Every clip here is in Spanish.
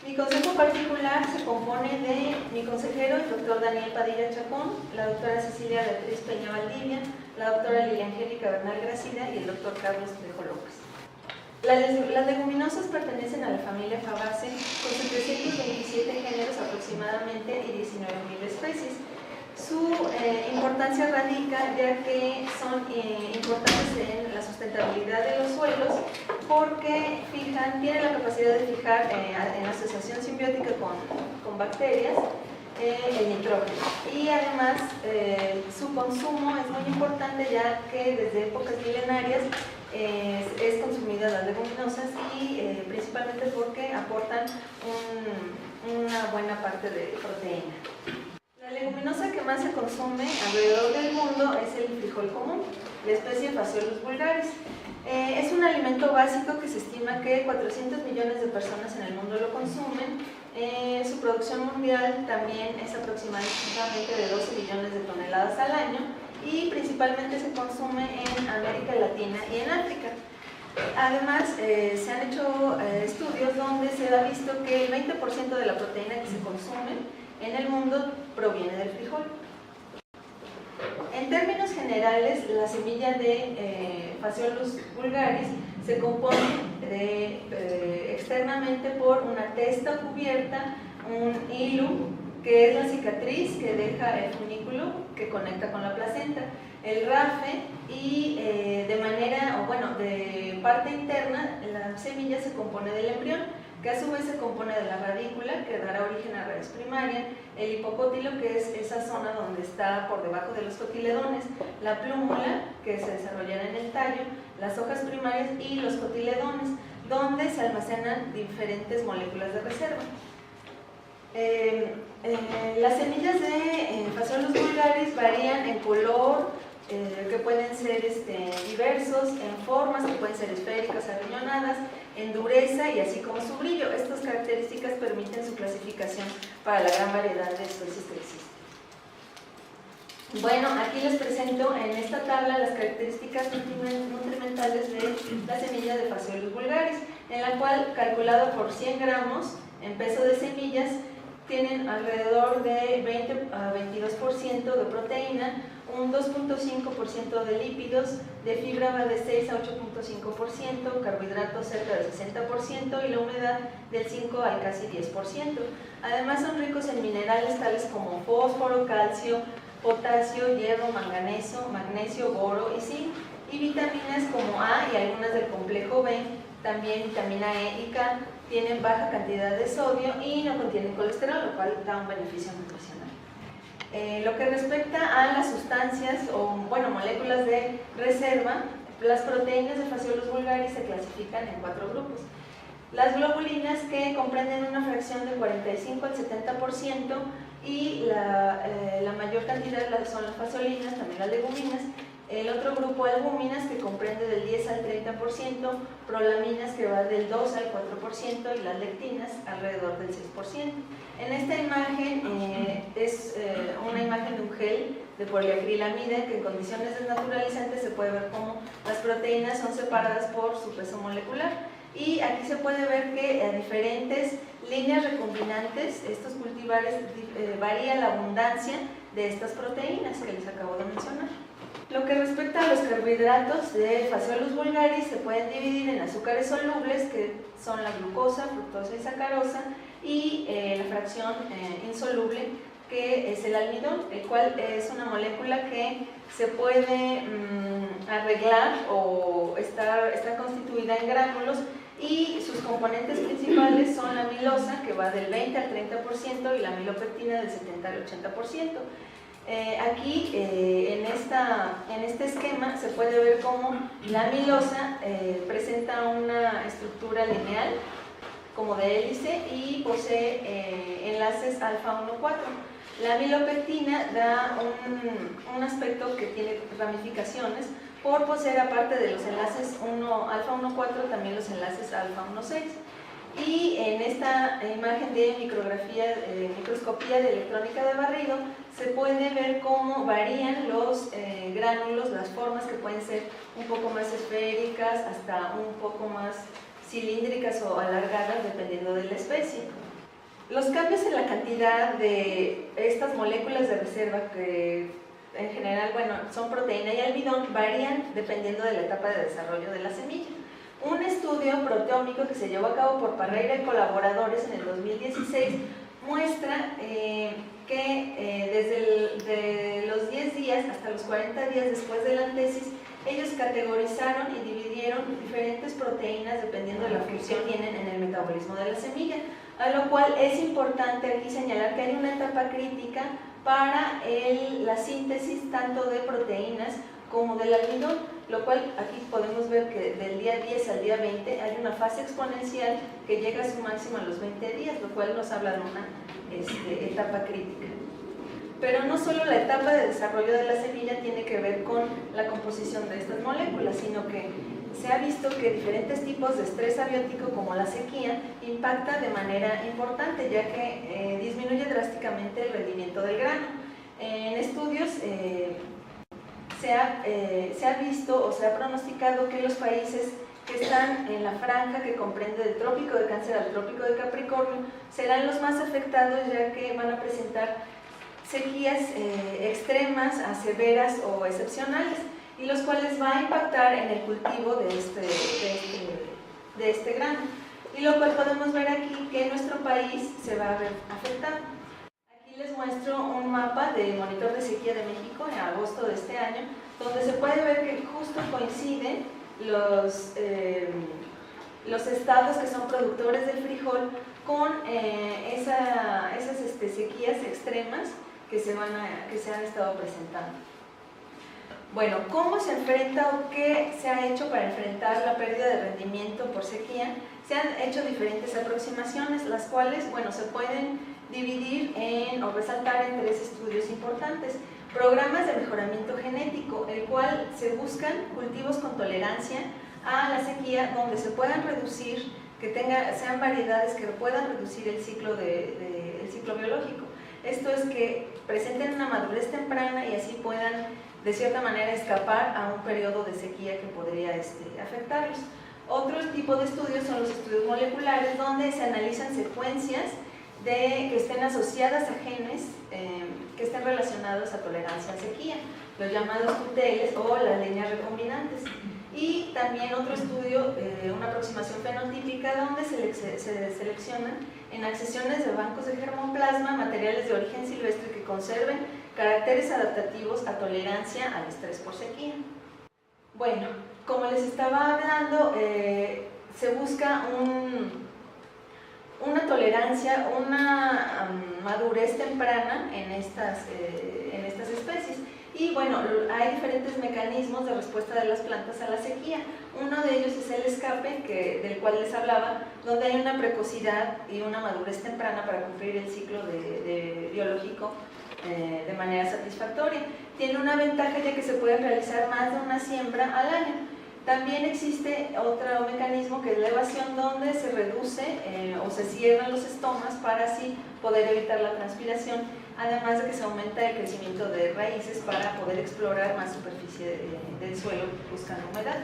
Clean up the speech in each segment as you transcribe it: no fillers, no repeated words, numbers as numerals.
Mi consejo particular se compone de mi consejero, el doctor Daniel Padilla Chacón, la doctora Cecilia Beatriz Peña Valdivia, la doctora Lilia Angélica Bernal Gracida y el doctor Carlos Trejo López. Las leguminosas pertenecen a la familia Fabaceae con 727 géneros aproximadamente y 19.000 especies. Su importancia radica ya que son importantes en la sustentabilidad de los suelos porque tienen la capacidad de fijar en asociación simbiótica con bacterias el nitrógeno. Y además su consumo es muy importante ya que desde épocas milenarias es consumida las leguminosas y principalmente porque aportan una buena parte de proteína. La leguminosa que más se consume alrededor del mundo es el frijol común, la especie Phaseolus vulgaris. Es un alimento básico que se estima que 400 millones de personas en el mundo lo consumen. Su producción mundial también es aproximadamente de 12 millones de toneladas al año y principalmente se consume en América Latina y en África. Además, se han hecho estudios donde se ha visto que el 20% de la proteína que se consume en el mundo proviene del frijol. En términos generales, la semilla de Phaseolus vulgaris se compone externamente por una testa cubierta, un hilum, que es la cicatriz que deja el funículo que conecta con la placenta, el rafe y de parte interna la semilla se compone del embrión, que a su vez se compone de la radícula, que dará origen a raíz primaria, el hipocótilo, que es esa zona donde está por debajo de los cotiledones, la plúmula, que se desarrollará en el tallo, las hojas primarias y los cotiledones, donde se almacenan diferentes moléculas de reserva. Las semillas de Phaseolus vulgaris varían en color, que pueden ser diversos, en formas que pueden ser esféricas, arreñonadas, en dureza y así como su brillo. Estas características permiten su clasificación para la gran variedad de especies que existen. Bueno, aquí les presento en esta tabla las características nutrimentales de la semilla de Phaseolus vulgaris, en la cual, calculado por 100 gramos en peso de semillas, tienen alrededor de 20 a 22% de proteína, un 2.5% de lípidos, de fibra va de 6 a 8.5%, carbohidratos cerca del 60% y la humedad del 5 al casi 10%. Además son ricos en minerales tales como fósforo, calcio, potasio, hierro, manganeso, magnesio, boro y zinc, y vitaminas como A y algunas del complejo B, también vitamina E y K, tienen baja cantidad de sodio y no contienen colesterol, lo cual da un beneficio nutricional. Lo que respecta a las sustancias o moléculas de reserva, las proteínas de Phaseolus vulgaris se clasifican en 4 grupos. Las globulinas, que comprenden una fracción de 45 al 70%, y la mayor cantidad son las fasolinas, también las leguminas. El otro grupo, albúminas, que comprende del 10 al 30%, prolaminas, que va del 2 al 4%, y las lectinas alrededor del 6%. En esta imagen es una imagen de un gel de poliacrilamida que en condiciones desnaturalizantes se puede ver cómo las proteínas son separadas por su peso molecular. Y aquí se puede ver que a diferentes líneas recombinantes, estos cultivares, varía la abundancia de estas proteínas que les acabo de mencionar. Lo que respecta a los carbohidratos de Phaseolus vulgaris, se pueden dividir en azúcares solubles, que son la glucosa, fructosa y sacarosa, y la fracción insoluble, que es el almidón, el cual es una molécula que se puede arreglar o está constituida en gránulos, y sus componentes principales son la amilosa, que va del 20 al 30%, y la amilopectina del 70 al 80%. Aquí en este esquema se puede ver cómo la amilosa presenta una estructura lineal como de hélice y posee enlaces alfa 1,4. La amilopectina da un aspecto que tiene ramificaciones por poseer, aparte de los enlaces alfa 1,4, también los enlaces alfa 1,6. Y en esta imagen de microscopía de electrónica de barrido se puede ver cómo varían los gránulos, las formas, que pueden ser un poco más esféricas hasta un poco más cilíndricas o alargadas dependiendo de la especie. Los cambios en la cantidad de estas moléculas de reserva, que en general, bueno, son proteína y almidón, varían dependiendo de la etapa de desarrollo de la semilla. Un estudio proteómico que se llevó a cabo por Parreira y colaboradores en el 2016 muestra que desde los 10 días hasta los 40 días después de la antesis, ellos categorizaron y dividieron diferentes proteínas dependiendo de la función que tienen en el metabolismo de la semilla, a lo cual es importante aquí señalar que hay una etapa crítica para la síntesis tanto de proteínas como del almidón, lo cual aquí podemos ver que del día 10 al día 20 hay una fase exponencial que llega a su máximo a los 20 días, lo cual nos habla de una etapa crítica. Pero no solo la etapa de desarrollo de la semilla tiene que ver con la composición de estas moléculas, sino que se ha visto que diferentes tipos de estrés abiótico como la sequía impactan de manera importante, ya que disminuye drásticamente el rendimiento del grano. En estudios se ha visto o se ha pronosticado que los países que están en la franja que comprende del trópico de Cáncer al trópico de Capricornio serán los más afectados, ya que van a presentar sequías extremas a severas o excepcionales, y los cuales va a impactar en el cultivo de este grano, y lo cual podemos ver aquí que nuestro país se va a ver afectado. Aquí les muestro un mapa de monitor de sequía de México en agosto de este año, donde se puede ver que justo coinciden los estados que son productores del frijol con esas sequías extremas que se han estado presentando. Bueno, ¿cómo se enfrenta o qué se ha hecho para enfrentar la pérdida de rendimiento por sequía? Se han hecho diferentes aproximaciones, las cuales, bueno, se pueden dividir o resaltar en 3 estudios importantes. Programas de mejoramiento genético, el cual se buscan cultivos con tolerancia a la sequía, donde se puedan reducir, sean variedades que puedan reducir el ciclo biológico. Esto es que presenten una madurez temprana y así puedan de cierta manera escapar a un periodo de sequía que podría afectarlos. Otro tipo de estudios son los estudios moleculares, donde se analizan secuencias que estén asociadas a genes que estén relacionados a tolerancia a sequía, los llamados QTLs o las líneas recombinantes. Y también otro estudio, una aproximación fenotípica, donde se seleccionan en accesiones de bancos de germoplasma materiales de origen silvestre que conserven caracteres adaptativos a tolerancia al estrés por sequía. Bueno, como les estaba hablando, se busca una tolerancia, una madurez temprana en estas especies. Y bueno, hay diferentes mecanismos de respuesta de las plantas a la sequía. Uno de ellos es el escape, del cual les hablaba, donde hay una precocidad y una madurez temprana para cumplir el ciclo biológico de manera satisfactoria. Tiene una ventaja, ya que se puede realizar más de una siembra al año. También existe otro mecanismo, que es la evasión, donde se reduce o se cierran los estomas para así poder evitar la transpiración, además de que se aumenta el crecimiento de raíces para poder explorar más superficie del suelo buscando humedad.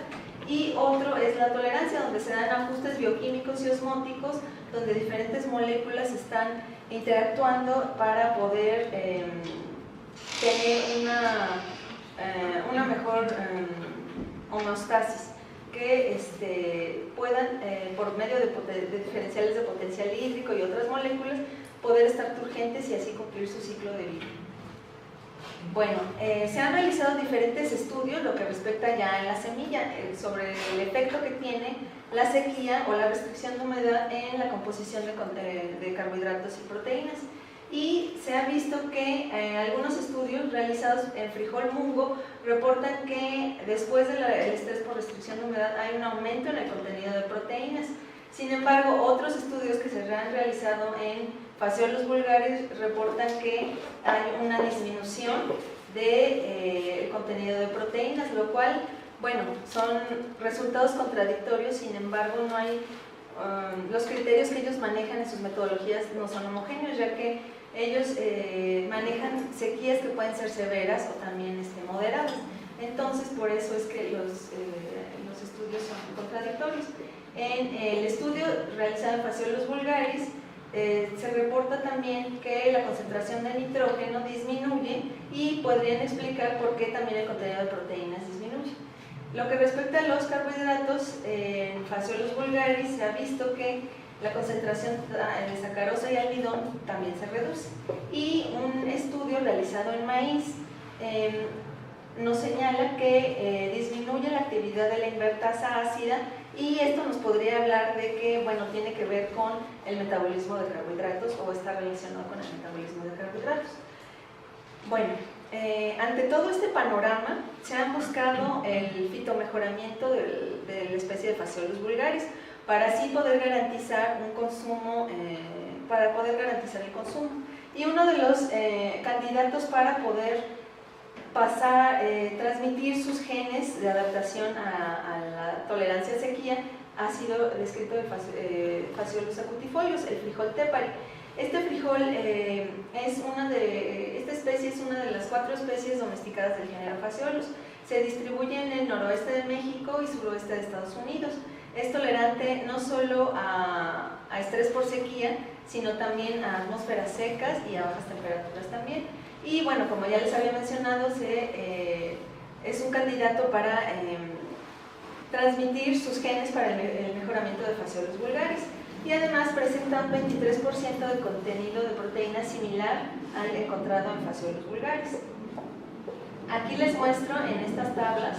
Y otro es la tolerancia, donde se dan ajustes bioquímicos y osmóticos, donde diferentes moléculas están interactuando para poder tener una mejor homeostasis, que puedan, por medio de diferenciales de potencial hídrico y otras moléculas, poder estar turgentes y así cumplir su ciclo de vida. Bueno, se han realizado diferentes estudios, lo que respecta ya a la semilla, sobre el efecto que tiene la sequía o la restricción de humedad en la composición de carbohidratos y proteínas. Y se ha visto que algunos estudios realizados en frijol mungo reportan que después del estrés por restricción de humedad hay un aumento en el contenido de proteínas. Sin embargo, otros estudios que se han realizado en Phaseolus vulgaris reportan que hay una disminución del contenido de proteínas, lo cual, bueno, son resultados contradictorios. Sin embargo, no hay los criterios que ellos manejan en sus metodologías no son homogéneos, ya que ellos manejan sequías que pueden ser severas o también moderadas. Entonces, por eso es que los estudios son contradictorios. En el estudio realizado en Phaseolus vulgaris, Se reporta también que la concentración de nitrógeno disminuye y podrían explicar por qué también el contenido de proteínas disminuye. Lo que respecta a los carbohidratos, en Phaseolus vulgaris se ha visto que la concentración de sacarosa y almidón también se reduce. Y un estudio realizado en maíz nos señala que disminuye la actividad de la invertasa ácida, y esto nos podría hablar de que, bueno, tiene que ver con el metabolismo de carbohidratos o está relacionado con el metabolismo de carbohidratos. Bueno, ante todo este panorama se ha buscado el fitomejoramiento de la especie de Phaseolus vulgaris para así poder garantizar un consumo, para poder garantizar el consumo. Y uno de los candidatos para poder transmitir sus genes de adaptación a la tolerancia a sequía ha sido descrito de Phaseolus acutifolius, el frijol tepari. Este frijol esta especie es una de las 4 especies domesticadas del género Phaseolus. Se distribuye en el noroeste de México y suroeste de Estados Unidos. Es tolerante no solo a estrés por sequía, sino también a atmósferas secas y a bajas temperaturas también. Y bueno, como ya les había mencionado, es un candidato para transmitir sus genes para el mejoramiento de Phaseolus vulgaris, y además presenta un 23% de contenido de proteína similar al encontrado en Phaseolus vulgaris. Aquí les muestro en estas tablas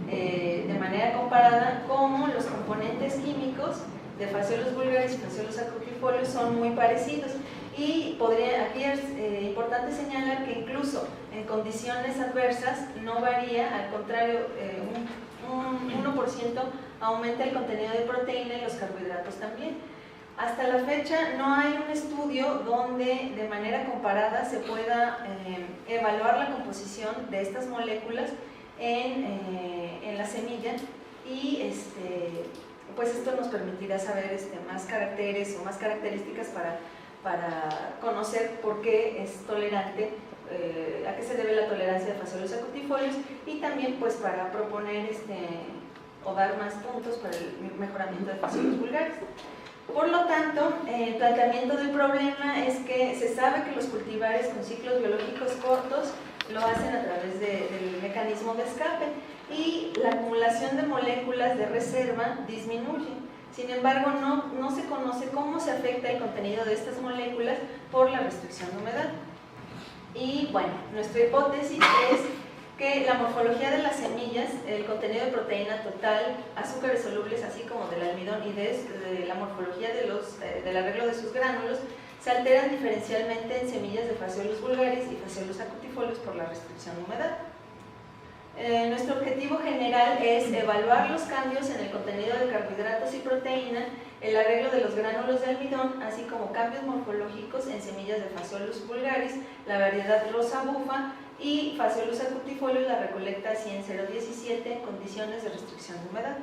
de manera comparada cómo los componentes químicos de Phaseolus vulgaris y Phaseolus acutifolius son muy parecidos. Y aquí es importante señalar que incluso en condiciones adversas no varía, al contrario, un 1% aumenta el contenido de proteína y los carbohidratos también. Hasta la fecha no hay un estudio donde de manera comparada se pueda evaluar la composición de estas moléculas en la semilla, y pues esto nos permitirá saber más caracteres o más características para conocer por qué es tolerante, a qué se debe la tolerancia de Phaseolus acutifolius, y también pues para proponer o dar más puntos para el mejoramiento de Phaseolus vulgaris. Por lo tanto, el planteamiento del problema es que se sabe que los cultivares con ciclos biológicos cortos lo hacen a través del mecanismo de escape, y la acumulación de moléculas de reserva disminuye. Sin embargo, no se conoce cómo se afecta el contenido de estas moléculas por la restricción de humedad. Y bueno, nuestra hipótesis es que la morfología de las semillas, el contenido de proteína total, azúcares solubles, así como del almidón, y de la morfología del arreglo de sus gránulos, se alteran diferencialmente en semillas de Phaseolus vulgaris y Phaseolus acutifolius por la restricción de humedad. Nuestro objetivo general es evaluar los cambios en el contenido de carbohidratos y proteína, el arreglo de los gránulos de almidón, así como cambios morfológicos en semillas de Phaseolus vulgaris, la variedad rosa bufa, y Phaseolus acutifolius, la recolecta 100-017 en condiciones de restricción de humedad.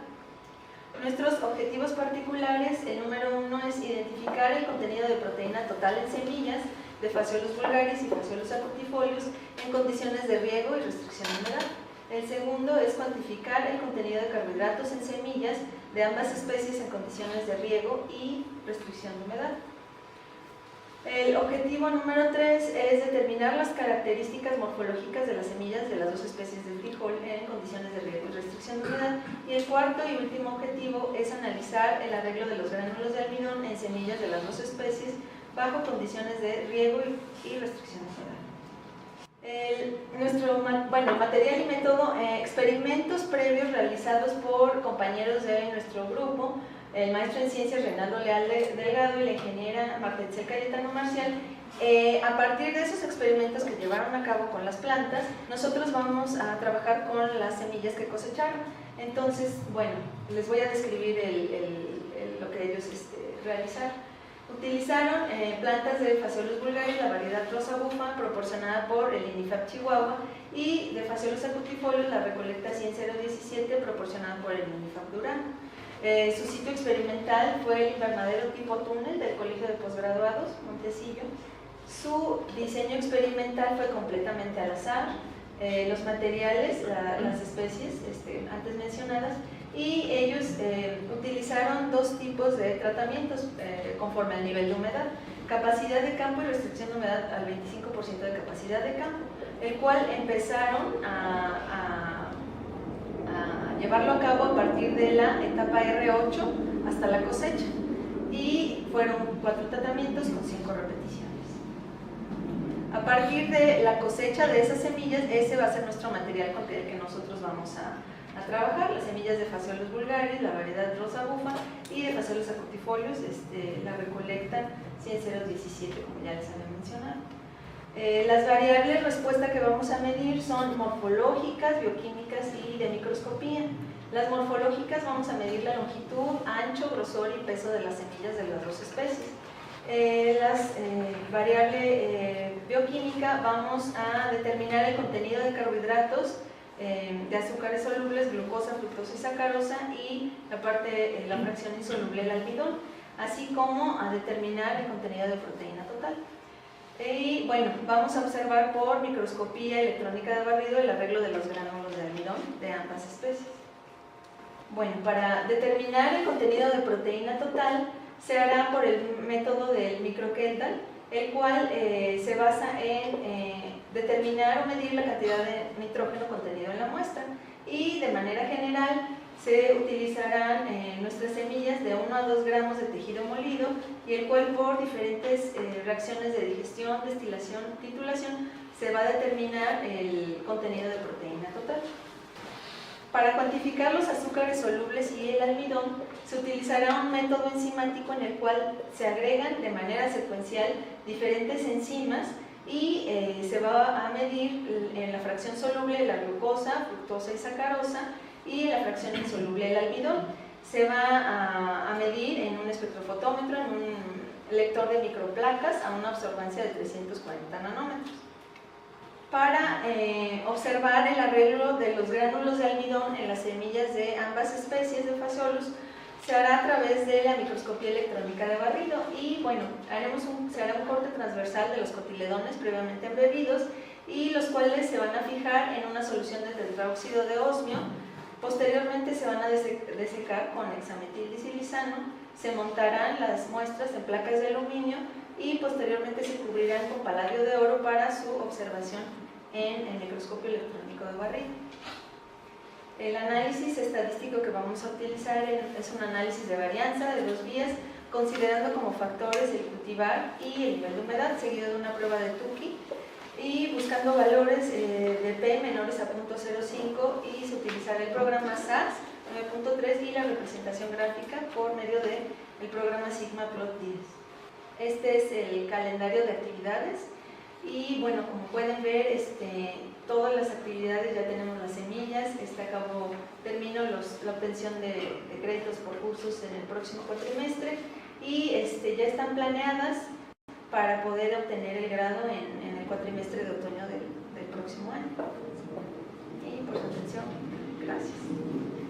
Nuestros objetivos particulares: el número 1 es identificar el contenido de proteína total en semillas de Phaseolus vulgaris y Phaseolus acutifolius en condiciones de riego y restricción de humedad. El segundo es cuantificar el contenido de carbohidratos en semillas de ambas especies en condiciones de riego y restricción de humedad. El objetivo número 3 es determinar las características morfológicas de las semillas de las 2 especies de frijol en condiciones de riego y restricción de humedad. Y el cuarto y último objetivo es analizar el arreglo de los gránulos de almidón en semillas de las 2 especies bajo condiciones de riego y restricción de humedad. Nuestro material y método: experimentos previos realizados por compañeros de nuestro grupo, el maestro en ciencias Reinaldo Leal Delgado y la ingeniera Marta Itzel Cayetano Marcial. A partir de esos experimentos que llevaron a cabo con las plantas, nosotros vamos a trabajar con las semillas que cosecharon. Entonces, bueno, les voy a describir lo que ellos realizaron. Utilizaron plantas de Phaseolus vulgaris, la variedad rosa bufa, proporcionada por el INIFAP Chihuahua, y de Phaseolus acutifolius, la recolecta 100-017, proporcionada por el INIFAP Durango. Su sitio experimental fue el invernadero tipo túnel del Colegio de Posgraduados, Montecillo. Su diseño experimental fue completamente al azar. Los materiales, las especies antes mencionadas, y ellos utilizaron 2 tipos de tratamientos conforme al nivel de humedad. capacidad de campo y restricción de humedad al 25% de capacidad de campo, el cual empezaron a llevarlo a cabo a partir de la etapa R8 hasta la cosecha, y fueron 4 tratamientos con 5 repeticiones. A partir de la cosecha de esas semillas, ese va a ser nuestro material con el que nosotros vamos a trabajar, las semillas de Phaseolus vulgaris, la variedad rosa bufa, y de Phaseolus acutifolius, la recolectan 100-017, como ya les había mencionado. Las variables respuesta que vamos a medir son morfológicas, bioquímicas y de microscopía. Las morfológicas vamos a medir la longitud, ancho, grosor y peso de las semillas de las 2 especies. Variable bioquímica, vamos a determinar el contenido de carbohidratos, de azúcares solubles, glucosa, fructosa y sacarosa, y la fracción insoluble, el almidón, así como a determinar el contenido de proteína total. Y bueno, vamos a observar por microscopía electrónica de barrido el arreglo de los gránulos de almidón de ambas especies. Bueno, para determinar el contenido de proteína total se hará por el método del microquental, el cual se basa en determinar o medir la cantidad de nitrógeno contenido en la muestra, y de manera general se utilizarán nuestras semillas de 1 a 2 gramos de tejido molido, y el cual por diferentes reacciones de digestión, destilación, titulación se va a determinar el contenido de proteína total. Para cuantificar los azúcares solubles y el almidón se utilizará un método enzimático en el cual se agregan de manera secuencial diferentes enzimas, y se va a medir en la fracción soluble la glucosa, fructosa y sacarosa, y la fracción insoluble el almidón. Se va a medir en un espectrofotómetro, en un lector de microplacas, a una absorbancia de 340 nanómetros. Para observar el arreglo de los gránulos de almidón en las semillas de ambas especies de Phaseolus, se hará a través de la microscopía electrónica de barrido, y bueno, se hará un corte transversal de los cotiledones previamente embebidos, y los cuales se van a fijar en una solución de tetraóxido de osmio. Posteriormente se van a desecar con hexametildisilizano, se montarán las muestras en placas de aluminio, y posteriormente se cubrirán con paladio de oro para su observación en el microscopio electrónico de barrido. El análisis estadístico que vamos a utilizar es un análisis de varianza de 2 vías, considerando como factores el cultivar y el nivel de humedad, seguido de una prueba de Tukey, y buscando valores de P menores a 0.05, y se utilizará el programa SAS 9.3 y la representación gráfica por medio del programa Sigma Plot 10. Este es el calendario de actividades, y bueno, como pueden ver, todas las actividades, ya tenemos las semillas, termino la obtención de créditos por cursos en el próximo cuatrimestre, y ya están planeadas para poder obtener el grado en el cuatrimestre de otoño del próximo año. Y por su atención, gracias.